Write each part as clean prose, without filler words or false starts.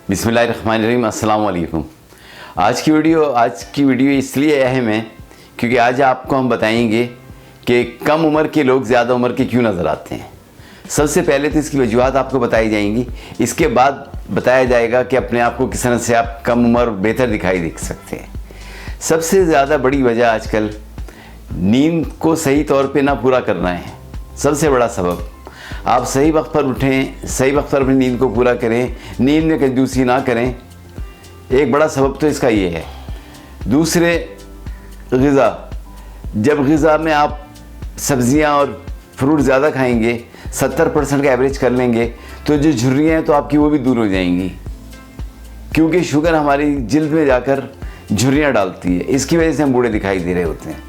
बिस्मिल्लाहिर्रहमानिर्रहीम, अस्सलाम वालेकुम। आज की वीडियो इसलिए अहम है क्योंकि आज आपको हम बताएंगे कि कम उम्र के लोग ज़्यादा उम्र के क्यों नज़र आते हैं। सबसे पहले तो इसकी वजूहत आपको बताई जाएंगी, इसके बाद बताया जाएगा कि अपने आप को किस तरह से आप कम उम्र बेहतर दिखाई दे सकते हैं। सबसे ज़्यादा बड़ी वजह आजकल नींद को सही तौर पे ना पूरा करना है। सबसे बड़ा सबब, आप सही वक्त पर उठें, सही वक्त पर अपनी नींद को पूरा करें, नींद में कंजूसी ना करें। एक बड़ा सबब तो इसका ये है। दूसरे, ग़िज़ा। जब ग़िज़ा में आप सब्ज़ियां और फ्रूट ज़्यादा खाएंगे, 70% का एवरेज कर लेंगे, तो जो झुर्रियाँ हैं तो आपकी वो भी दूर हो जाएंगी, क्योंकि शुगर हमारी जिल्द में जाकर झुर्रियाँ डालती है। इसकी वजह से हम बूढ़े दिखाई दे रहे होते हैं।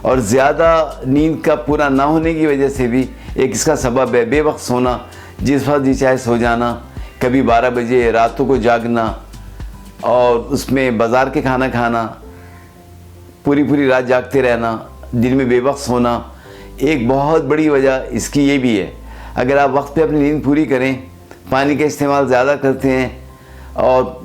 और ज़्यादा नींद का पूरा ना होने की वजह से भी एक इसका सबब है बेवक्त सोना। जिस वक्त जी चाहे सो जाना, कभी 12 बजे रातों को जागना और उसमें बाज़ार के खाना खाना, पूरी रात जागते रहना, दिन में बेवक्त सोना। एक बहुत बड़ी वजह इसकी ये भी है। अगर आप वक्त पे अपनी नींद पूरी करें, पानी का इस्तेमाल ज़्यादा करते हैं और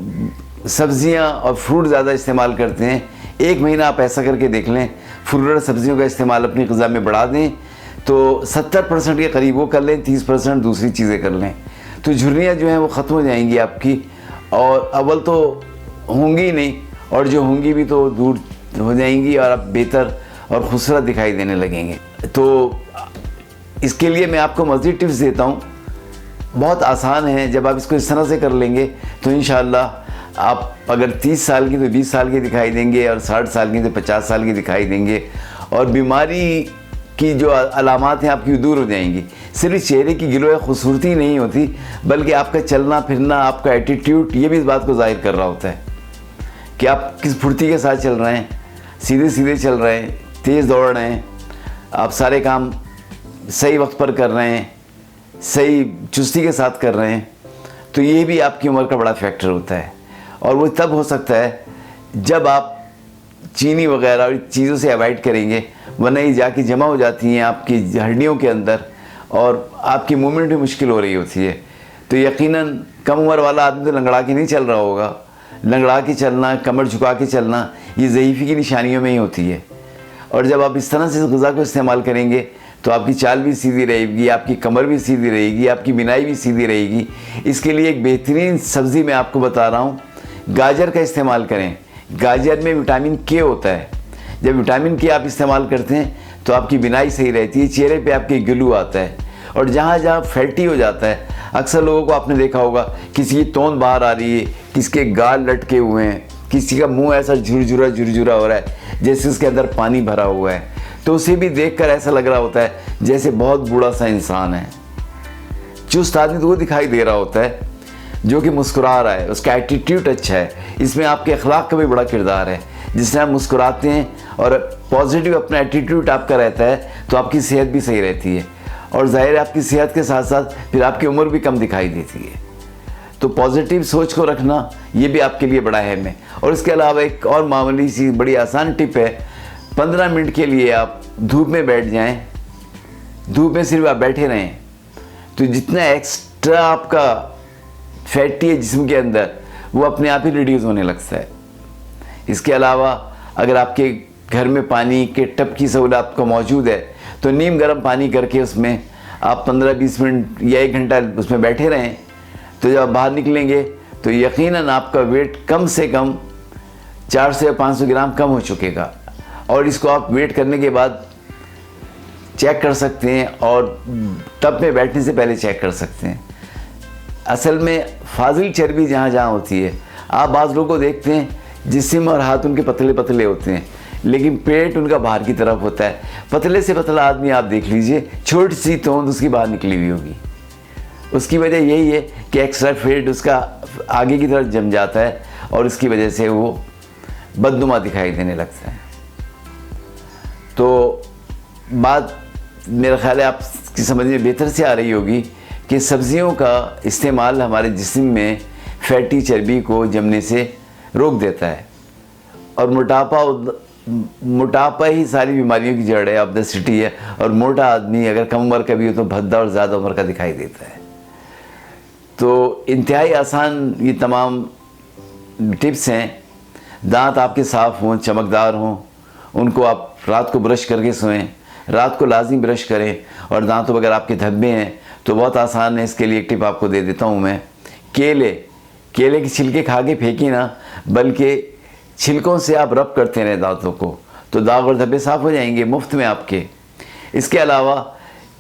सब्ज़ियां और फ्रूट ज़्यादा इस्तेमाल करते हैं, 1 महीना आप ऐसा करके देख लें, फ्रूट और सब्ज़ियों का इस्तेमाल अपनी ग़िज़ा में बढ़ा दें तो 70% के करीब वो कर लें, 30% दूसरी चीज़ें कर लें, तो झुर्रियाँ जो हैं वो ख़त्म हो जाएंगी आपकी। और अव्वल तो होंगी ही नहीं, और जो होंगी भी तो दूर हो जाएंगी और आप बेहतर और खूबसूरत दिखाई देने लगेंगे। तो इसके लिए मैं आपको मज़ीद टिप्स देता हूँ, बहुत आसान है। जब आप इसको इस तरह से कर लेंगे तो इंशाअल्लाह आप अगर 30 साल की तो 20 साल की दिखाई देंगे, और 60 साल की तो 50 साल की दिखाई देंगे, और बीमारी की जो अलामात हैं आपकी दूर हो जाएंगी। सिर्फ चेहरे की गिलोय खूबसूरती नहीं होती, बल्कि आपका चलना फिरना, आपका एटीट्यूड, ये भी इस बात को ज़ाहिर कर रहा होता है कि आप किस फुर्ती के साथ चल रहे हैं, सीधे सीधे चल रहे हैं, तेज़ दौड़ रहे हैं, आप सारे काम सही वक्त पर कर रहे हैं, सही चुस्ती के साथ कर रहे हैं। तो ये भी आपकी उम्र का बड़ा फैक्टर होता है। और वो तब हो सकता है जब आप चीनी वगैरह और चीज़ों से अवॉइड करेंगे, वरना ये जाके जमा हो जाती हैं आपकी हड्डियों के अंदर और आपकी मूवमेंट भी मुश्किल हो रही होती है। तो यकीनन कम उम्र वाला आदमी तो लंगड़ा के नहीं चल रहा होगा। लंगड़ा के चलना, कमर झुका के चलना, ये ज़ईफ़ी की निशानियों में ही होती है। और जब आप इस तरह से ग़िज़ा को इस्तेमाल करेंगे तो आपकी चाल भी सीधी रहेगी, आपकी कमर भी सीधी रहेगी, आपकी बिनाई भी सीधी रहेगी। इसके लिए एक बेहतरीन सब्ज़ी मैं आपको बता रहा हूँ, गाजर का इस्तेमाल करें। गाजर में विटामिन के होता है। जब विटामिन के आप इस्तेमाल करते हैं तो आपकी बिनाई सही रहती है, चेहरे पे आपके ग्लो आता है। और जहाँ जहाँ फैटी हो जाता है, अक्सर लोगों को आपने देखा होगा, किसी की तोंद बाहर आ रही है, किसी के गाल लटके हुए हैं, किसी का मुंह ऐसा झुरझुरा हो रहा है जैसे उसके अंदर पानी भरा हुआ है, तो उसे भी देखकर ऐसा लग रहा होता है जैसे बहुत बूढ़ा सा इंसान है। चुस्त आदमी तो वो दिखाई दे रहा होता है जो कि मुस्कुरा रहा है, उसका एटीट्यूड अच्छा है। इसमें आपके अखलाक का भी बड़ा किरदार है। जिससे आप मुस्कुराते हैं और पॉजिटिव अपना एटीट्यूड आपका रहता है तो आपकी सेहत भी सही रहती है, और ज़ाहिर है आपकी सेहत के साथ साथ फिर आपकी उम्र भी कम दिखाई देती है। तो पॉजिटिव सोच को रखना ये भी आपके लिए बड़ा अहम है। और इसके अलावा एक और मामूली सी बड़ी आसान टिप है, 15 मिनट के लिए आप धूप में बैठ जाएं। धूप में सिर्फ आप बैठे रहें तो जितना एक्स्ट्रा आपका फैटी है जिस्म के अंदर, वो अपने आप ही रिड्यूस होने लगता है। इसके अलावा अगर आपके घर में पानी के टब की सहूलत आपको मौजूद है तो नीम गर्म पानी करके उसमें आप 15-20 मिनट या 1 घंटा उसमें बैठे रहें। तो जब आप बाहर निकलेंगे तो यकीनन आपका वेट कम से कम 400 या 500 ग्राम कम हो चुकेगा। और इसको आप वेट करने के बाद चेक कर सकते हैं, और टब में बैठने से पहले चेक कर सकते हैं। असल में फाजिल चर्बी जहाँ जहाँ होती है, आप बाज़ लोगों को देखते हैं जिस्म और हाथ उनके पतले पतले होते हैं, लेकिन पेट उनका बाहर की तरफ होता है। पतले से पतला आदमी आप देख लीजिए, छोटी सी तोंद उसकी बाहर निकली हुई होगी। उसकी वजह यही है कि एक्स्ट्रा फैट उसका आगे की तरफ जम जाता है और इसकी वजह से वो बदनुमा दिखाई देने लगता है। तो बात मेरा ख्याल है आपकी समझ में बेहतर से आ रही होगी कि सब्ज़ियों का इस्तेमाल हमारे जिस्म में फैटी चर्बी को जमने से रोक देता है। और मोटापा ही सारी बीमारियों की जड़ है, ऑब्सेसिटी है। और मोटा आदमी अगर कम उम्र का भी हो तो भद्दा और ज़्यादा उम्र का दिखाई देता है। तो इंतहाई आसान ये तमाम टिप्स हैं। दांत आपके साफ़ हों, चमकदार हों, उनको आप रात को ब्रश करके सोएं, रात को लाजिम ब्रश करें। और दांतों पर अगर आपके धब्बे हैं तो बहुत आसान है, इसके लिए एक टिप आपको दे देता हूँ मैं। केले के छिलके खा के फेंकी ना, बल्कि छिलकों से आप रब करते रहें दांतों को, तो दाग और धब्बे साफ़ हो जाएंगे मुफ्त में आपके। इसके अलावा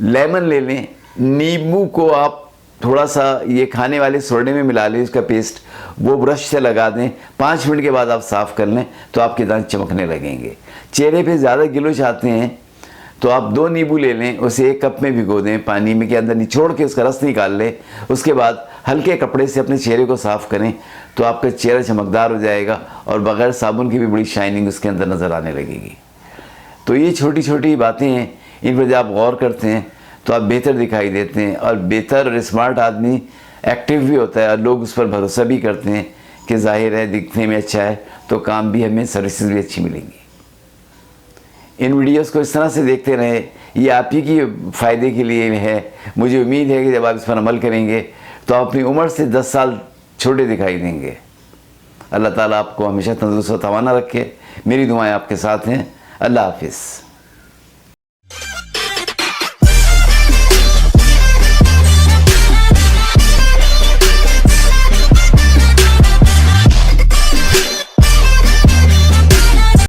लेमन ले लें, नींबू को आप थोड़ा सा ये खाने वाले सोडे में मिला लें, उसका पेस्ट, वो ब्रश से लगा दें, 5 मिनट के बाद आप साफ़ कर लें तो आपके दांत चमकने लगेंगे। चेहरे पे ज़्यादा गिलो चाहते हैं तो आप 2 नींबू ले लें, उसे 1 कप में भिगो दें, पानी में के अंदर निचोड़ के उसका रस निकाल लें। उसके बाद हल्के कपड़े से अपने चेहरे को साफ़ करें तो आपका चेहरा चमकदार हो जाएगा और बग़ैर साबुन की भी बड़ी शाइनिंग उसके अंदर नज़र आने लगेगी। तो ये छोटी छोटी बातें हैं, इन पर जब आप गौर करते हैं तो आप बेहतर दिखाई देते हैं। और बेहतर और स्मार्ट आदमी एक्टिव भी होता है और लोग उस पर भरोसा भी करते हैं कि जाहिर है दिखने में अच्छा है तो काम भी हमें, सर्विसेज भी अच्छी मिलेंगी। इन वीडियोस को इस तरह से देखते रहें, ये आप ही की फ़ायदे के लिए है। मुझे उम्मीद है कि जब आप इस पर अमल करेंगे तो आप अपनी उम्र से 10 साल छोटे दिखाई देंगे। अल्लाह ताला आपको हमेशा तंदुरुस्त व तवाना रखे। मेरी दुआएं आपके साथ हैं। अल्लाह हाफिज़।